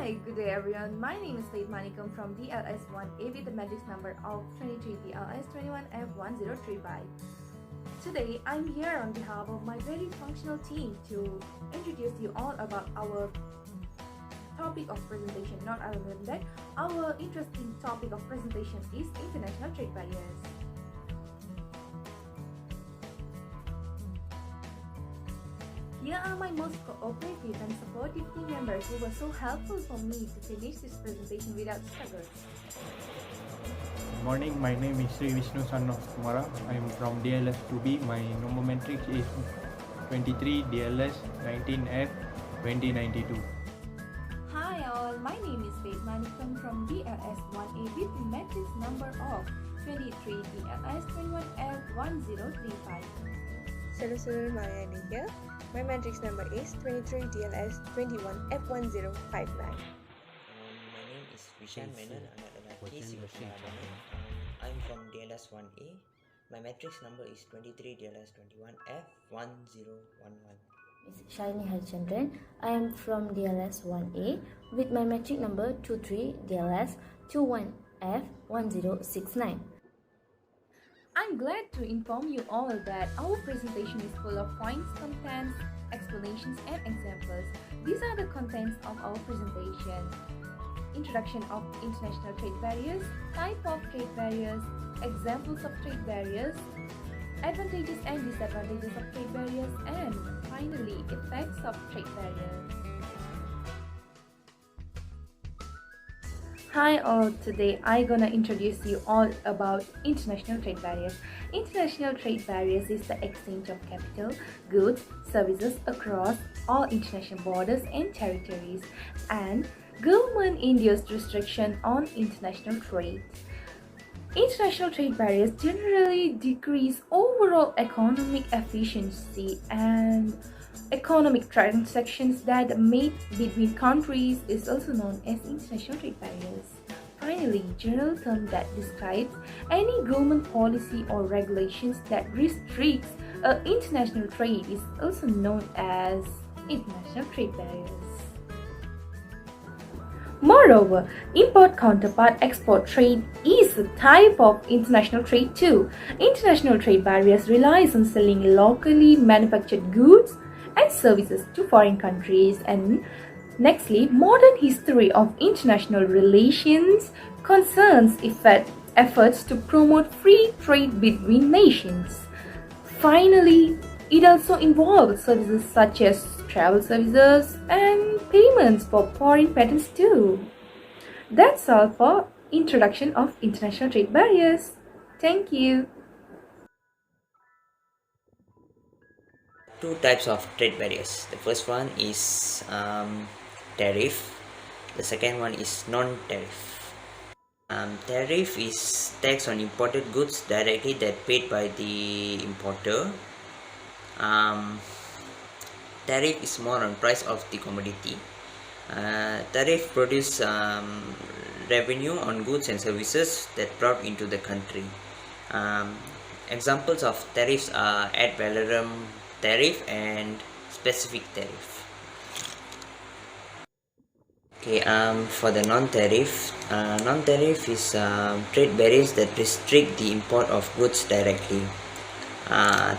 Hi, good day everyone. My name is MANICKAM from DPL10013 with the matrix number of 23 DPL10013. Today, I'm here on behalf of my very functional team to introduce you all about our topic of presentation. Not other than that, our interesting topic of presentation is international trade barriers. Here are my most cooperative and supportive team members who were so helpful for me to finish this presentation without struggles. Good morning, my name is Sri Vishnu son of KUMARA. I am from DLS 2B. My number matrix is 23 DLS 19F 2092. Hi all, my name is MANICKAM from DLS 1A with the matrix number of 23 DLS 21F 1035. Saudara Malayandi here. My matrix number is 23 DLS 21 F1059. My name is Vishan MENON, anak lelaki SIVAKUMARA. I'm from DLS 1A. My matrix number is 23 DLS 21 F1011. Syahira HARICHANDRAN. I am from DLS 1A with my matric number 23 DLS 21F1069. I'm glad to inform you all that our presentation is full of points, contents, explanations, and examples. These are the contents of our presentation: introduction of international trade barriers, type of trade barriers, examples of trade barriers, advantages and disadvantages of trade barriers, and finally, effects of trade barriers. Hi all, today I'm gonna introduce you all about international trade barriers. International trade barriers is the exchange of capital, goods, services across all international borders and territories, and government-induced restriction on international trade. International trade barriers generally decrease overall economic efficiency, and economic transactions that made between countries is also known as international trade barriers. Finally, general term that describes any government policy or regulations that restricts international trade is also known as international trade barriers. Moreover, import counterpart export trade is a type of international trade too. International trade barriers relies on selling locally manufactured goods and services to foreign countries. And nextly, modern history of international relations concerns efforts to promote free trade between nations. Finally, it also involves services such as travel services and payments for foreign patents too. That's all for introduction of international trade barriers. Thank you. Two types of trade barriers. The first one is tariff. The second one is non-tariff. Tariff is tax on imported goods directly that paid by the importer. Tariff is more on price of the commodity. Tariff produce revenue on goods and services that brought into the country. Examples of tariffs are ad valorem tariff and specific tariff. Okay, for the non-tariff is trade barriers that restrict the import of goods directly.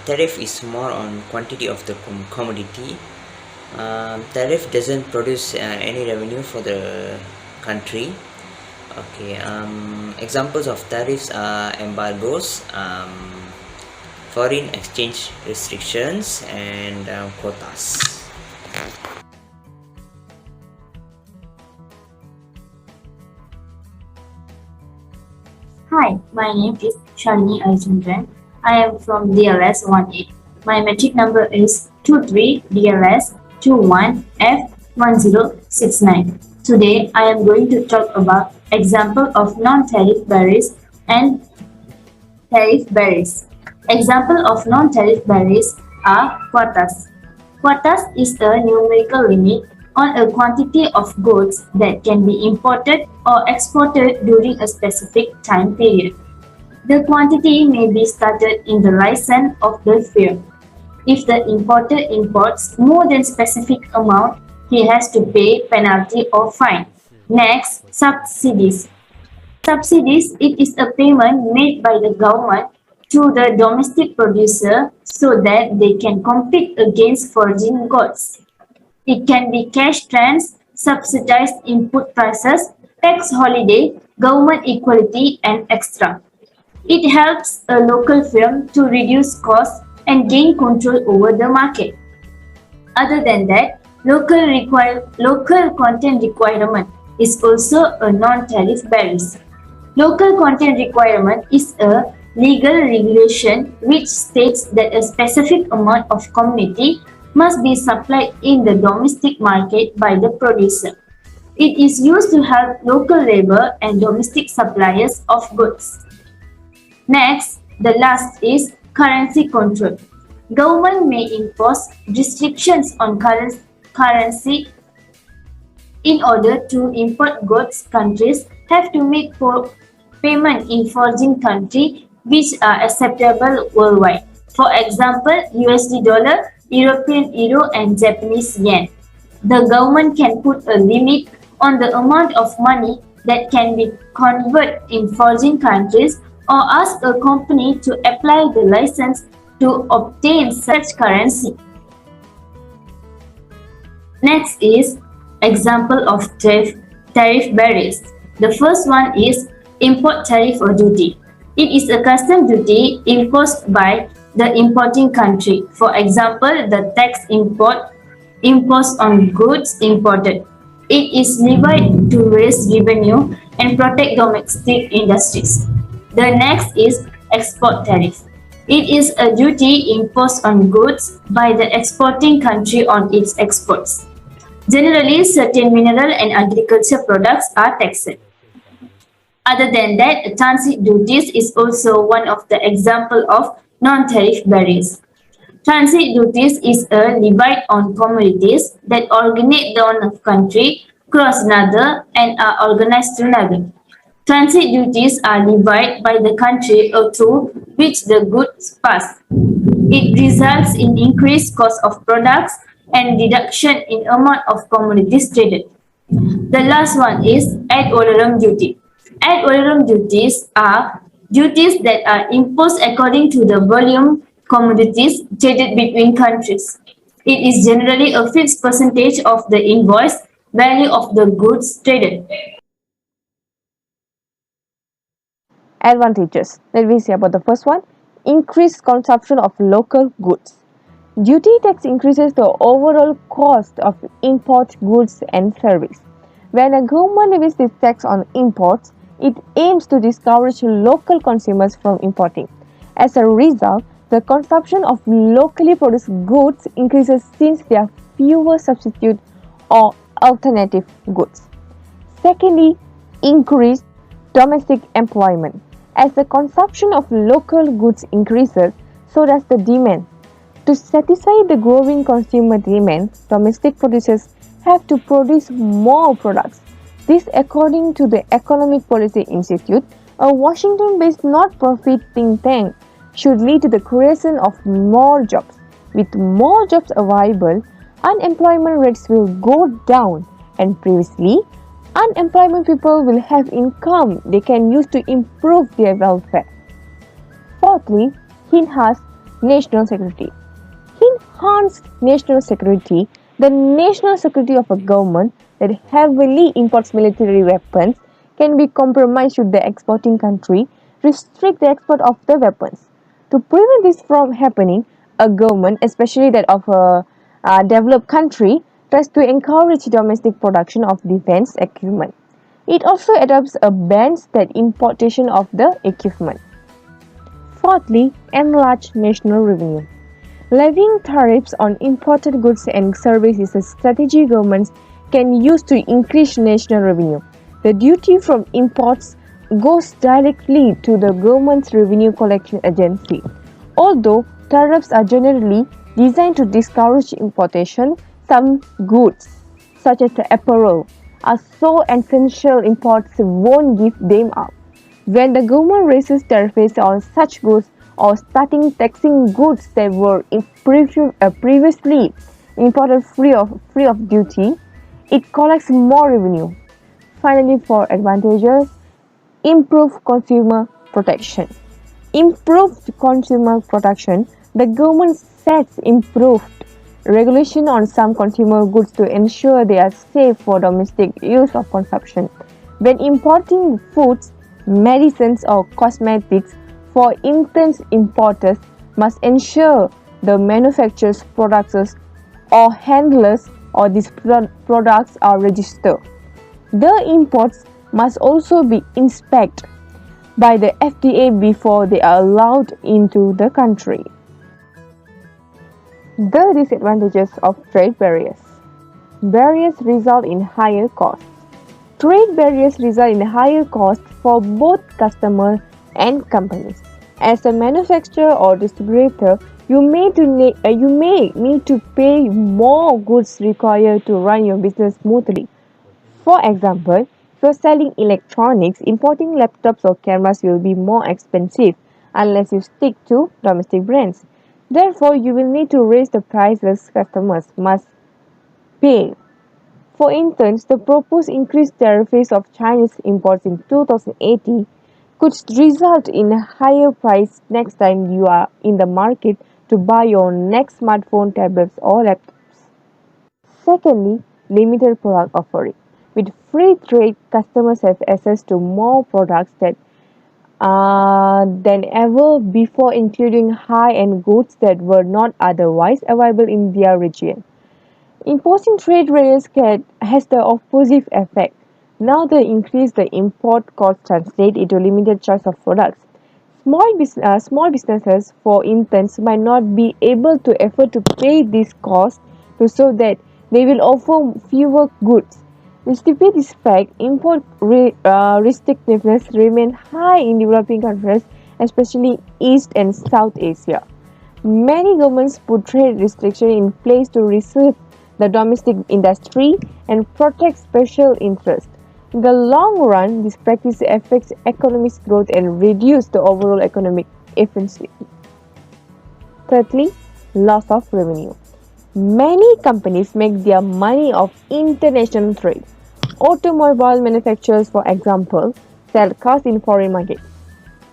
Tariff is more on quantity of the commodity. Tariff doesn't produce any revenue for the country. Okay, examples of tariffs are embargoes, foreign exchange restrictions, and quotas. Hi, my name is Syahira HARICHANDRAN. I am from DLS 1A. My matric number is 23 DLS 21 F1069. Today, I am going to talk about example of non-tariff barriers and tariff barriers. Example of non-tariff barriers are quotas. Quotas is a numerical limit on a quantity of goods that can be imported or exported during a specific time period. The quantity may be started in the license of the firm. If the importer imports more than specific amount, he has to pay penalty or fine. Next, subsidies. Subsidies, it is a payment made by the government to the domestic producer so that they can compete against foreign goods. It can be cash trends, subsidized input prices, tax holiday, government equality, and extra. It helps a local firm to reduce costs and gain control over the market. Other than that, local content requirement is also a non-tariff barrier. Local content requirement is a legal regulation which states that a specific amount of commodity must be supplied in the domestic market by the producer. It is used to help local labor and domestic suppliers of goods. Next, the last is currency control. Government may impose restrictions on currency in order to import goods. Countries have to make payment in foreign country which are acceptable worldwide. For example, USD dollar, European euro, and Japanese yen. The government can put a limit on the amount of money that can be converted in foreign countries or ask a company to apply the license to obtain such currency. Next is example of tariff barriers. The first one is import tariff or duty. It is a custom duty imposed by the importing country. For example, the tax imposed on goods imported. It is levied to raise revenue and protect domestic industries. The next is export tariff. It is a duty imposed on goods by the exporting country on its exports. Generally, certain mineral and agriculture products are taxed. Other than that, transit duties is also one of the example of non-tariff barriers. Transit duties is a levy on commodities that originate one country, cross another, and are organized to another. Transit duties are levied by the country or through which the goods pass. It results in increased cost of products and reduction in amount of commodities traded. The last one is ad valorem duty. Ad valorem duties are duties that are imposed according to the volume commodities traded between countries. It is generally a fixed percentage of the invoice value of the goods traded. Advantages. Let me see about the first one. Increased consumption of local goods. Duty tax increases the overall cost of import goods and service. When a government levies this tax on imports, it aims to discourage local consumers from importing. As a result, the consumption of locally produced goods increases since there are fewer substitute or alternative goods. Secondly, increased domestic employment. As the consumption of local goods increases, so does the demand. To satisfy the growing consumer demand, domestic producers have to produce more products. This, according to the Economic Policy Institute, a Washington-based not-profit think tank, should lead to the creation of more jobs. With more jobs available, unemployment rates will go down, and previously, unemployment people will have income they can use to improve their welfare. Fourthly, enhanced national security. Enhanced national security, the national security of a government that heavily imports military weapons can be compromised should the exporting country restrict the export of the weapons. To prevent this from happening, a government, especially that of a developed country, tries to encourage domestic production of defense equipment. It also adopts a bans that importation of the equipment. Fourthly, enlarged national revenue. Levying tariffs on imported goods and services is a strategy governments can use to increase national revenue. The duty from imports goes directly to the government's revenue collection agency. Although tariffs are generally designed to discourage importation, some goods, such as the apparel, are so essential imports won't give them up. When the government raises tariffs on such goods or starting taxing goods that were previously imported free of duty, it collects more revenue. Finally, for advantages, improved consumer protection. Improved consumer protection, the government sets improved regulation on some consumer goods to ensure they are safe for domestic use or consumption. When importing foods, medicines or cosmetics, for instance, importers must ensure the manufacturer's products or handlers or these products are registered. The imports must also be inspected by the FDA before they are allowed into the country. The disadvantages of trade barriers. Barriers result in higher costs. Trade barriers result in higher costs for both customers and companies. As a manufacturer or distributor, you may need to pay more goods required to run your business smoothly. For example, if you're selling electronics, importing laptops or cameras will be more expensive unless you stick to domestic brands. Therefore, you will need to raise the prices customers must pay. For instance, the proposed increased tariffs of Chinese imports in 2018 could result in a higher price next time you are in the market to buy your next smartphone, tablets, or laptops. Secondly, limited product offering. With free trade, customers have access to more products than ever before, including high-end goods that were not otherwise available in their region. Imposing trade barriers has the opposite effect. Now the increase the import cost translate into limited choice of products. Small businesses, for instance, might not be able to afford to pay this cost so that they will offer fewer goods. Despite this fact, import restrictiveness remain high in developing countries, especially East and South Asia. Many governments put trade restrictions in place to reserve the domestic industry and protect special interests. In the long run, this practice affects economic growth and reduces the overall economic efficiency. Thirdly, loss of revenue. Many companies make their money off international trade. Automobile manufacturers, for example, sell cars in foreign markets.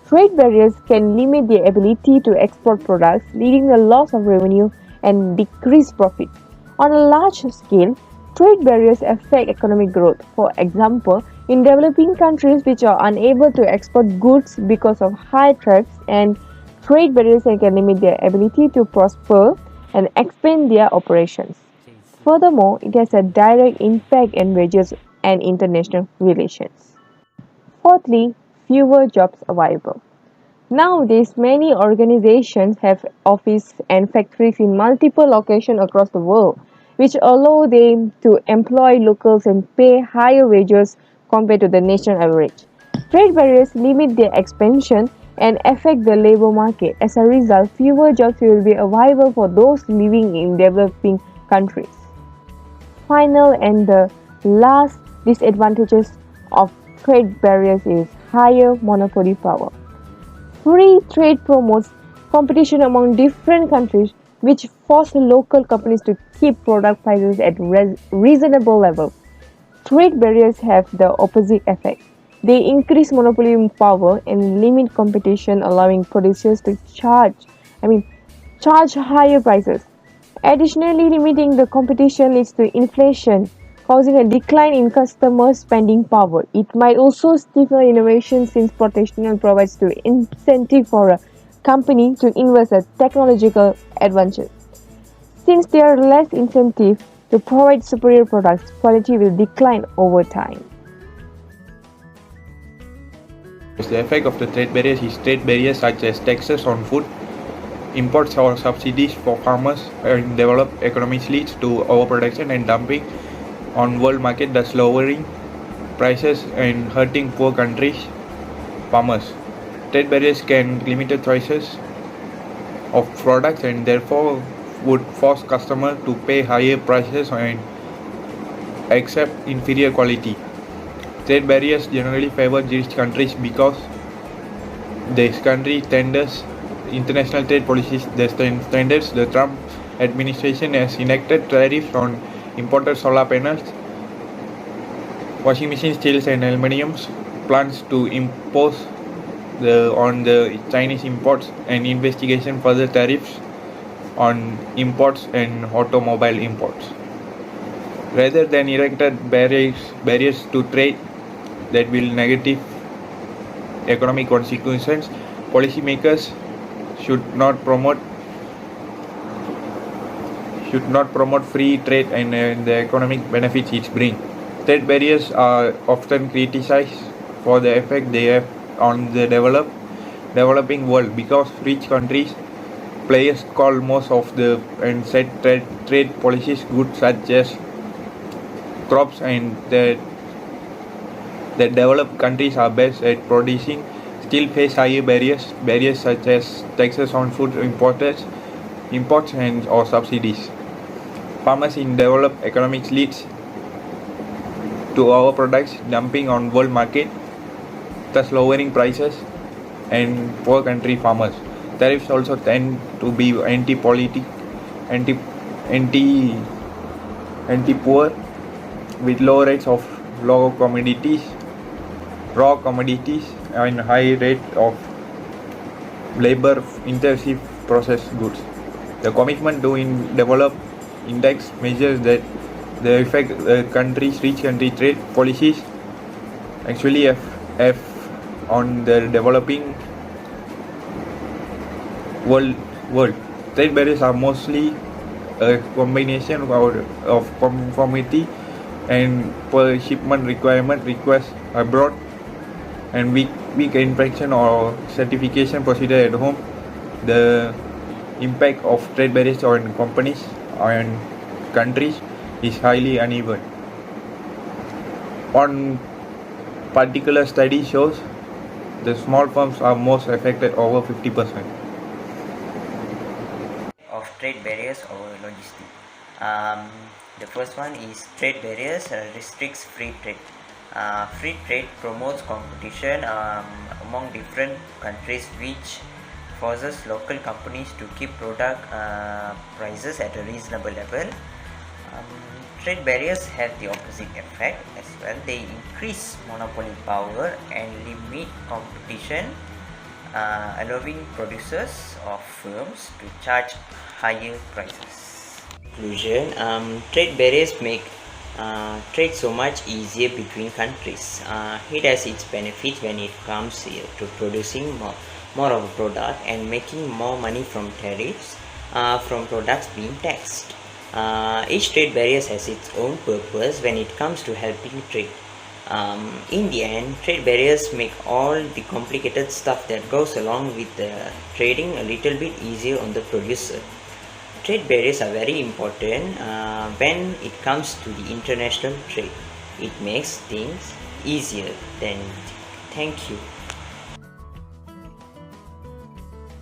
Trade barriers can limit their ability to export products, leading to loss of revenue and decreased profit. On a large scale, trade barriers affect economic growth. For example, in developing countries which are unable to export goods because of high tariffs and trade barriers can limit their ability to prosper and expand their operations. Furthermore, it has a direct impact on wages and international relations. Fourthly, fewer jobs available. Nowadays, many organizations have offices and factories in multiple locations across the world, which allow them to employ locals and pay higher wages compared to the national average. Trade barriers limit their expansion and affect the labor market. As a result, fewer jobs will be available for those living in developing countries. Final and the last disadvantages of trade barriers is higher monopoly power. Free trade promotes competition among different countries, which force local companies to keep product prices at reasonable levels. Trade barriers have the opposite effect. They increase monopoly power and limit competition, allowing producers to charge higher prices. Additionally, limiting the competition leads to inflation, causing a decline in customer spending power. It might also stifle innovation since protection provides the incentive for a company to invest in technological advances. Since there are less incentive to provide superior products, quality will decline over time. The effect of the trade barriers is trade barriers such as taxes on food, imports or subsidies for farmers in developed economies leads to overproduction and dumping on world market, thus lowering prices and hurting poor countries' farmers. Trade barriers can limit the choices of products and therefore would force customers to pay higher prices and accept inferior quality. Trade barriers generally favor rich countries because this country tenders international trade policies. The Trump administration has enacted tariffs on imported solar panels washing machine, steels and aluminium plans to impose on the Chinese imports and investigation further tariffs on imports and automobile imports. Rather than erected barriers to trade that will negative economic consequences, policymakers should not promote free trade and the economic benefits it brings. Trade barriers are often criticized for the effect they have on the developing world because rich countries players call most of the and set trade policies goods such as crops and that developed countries are best at producing still face higher barriers such as taxes on food imports and or subsidies. Farmers in developed economies leads to our products dumping on world market, thus lowering prices and poor country farmers. Tariffs also tend to be anti-poor with low rates of raw commodities and high rate of labor intensive processed goods. The commitment to develop index measures that the effect rich country trade policies actually have on the developing world. Trade barriers are mostly a combination of conformity and per shipment requests abroad and weak inspection or certification procedure at home. The impact of trade barriers on companies and countries is highly uneven. One particular study shows the small firms are most affected, over 50%. Of trade barriers or logistics. The first one is trade barriers restricts free trade. Free trade promotes competition among different countries, which forces local companies to keep product prices at a reasonable level. Trade barriers have the opposite effect as well. They increase monopoly power and limit competition, allowing producers or firms to charge higher prices. Conclusion: trade barriers make trade so much easier between countries. It has its benefits when it comes to producing more of a product and making more money from tariffs from products being taxed. Each trade barrier has its own purpose when it comes to helping trade. In the end, trade barriers make all the complicated stuff that goes along with the trading a little bit easier on the producer. Trade barriers are very important when it comes to the international trade. It makes things easier. Thank you.